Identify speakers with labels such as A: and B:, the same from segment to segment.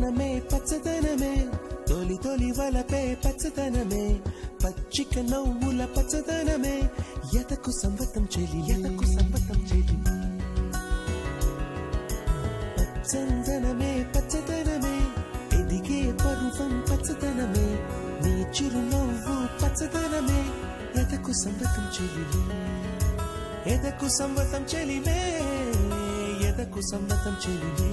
A: పచ్చదనమే పచ్చదనమే తొలి తొలి వలపే పచ్చదనమే పచ్చిక నవ్వుల పచ్చదనమే ఎదకు సంవతం చెలి ఎదకు సంవతం చెలి పచ్చదనమే పచ్చదనమే ఎదిగే పరువం పచ్చదనమే నీ చిరునవ్వు పచ్చదనమే ఎదకు సంవతం చెలి ఎదకు సంవతం చెలిమే ఎదకు సంవతం చెలిమే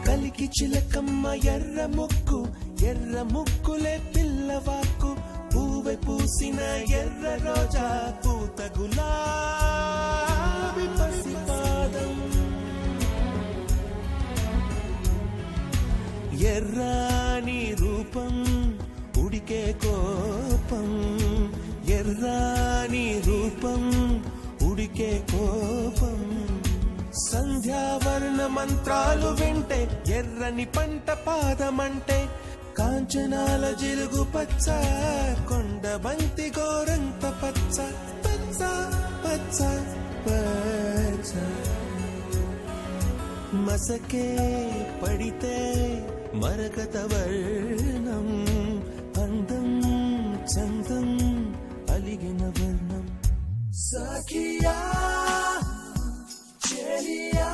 A: కలికి చిలకమ్మ ఎర్ర ముక్కులే పిల్లవాకు పూవె పూసిన ఎర్ర రోజా పూత గులాబీ పసిపాదం ఎర్రాని రూపం ఉడికే కోపం ఎర్రాని రూపం ఉడికే కోపం సంధ్యావర్ణ మంత్రాలు వింటే ఎర్రని పంట పాదమంటే కాంచనాల జిలుగు పచ్చ కొండ బంతి గోరంత పచ్చ పచ్చ పచ్చ పచ్చ మసకే పడితే మరకత వర్ణం అందం చందం అలిగిన వర్ణం సఖియా చెలియా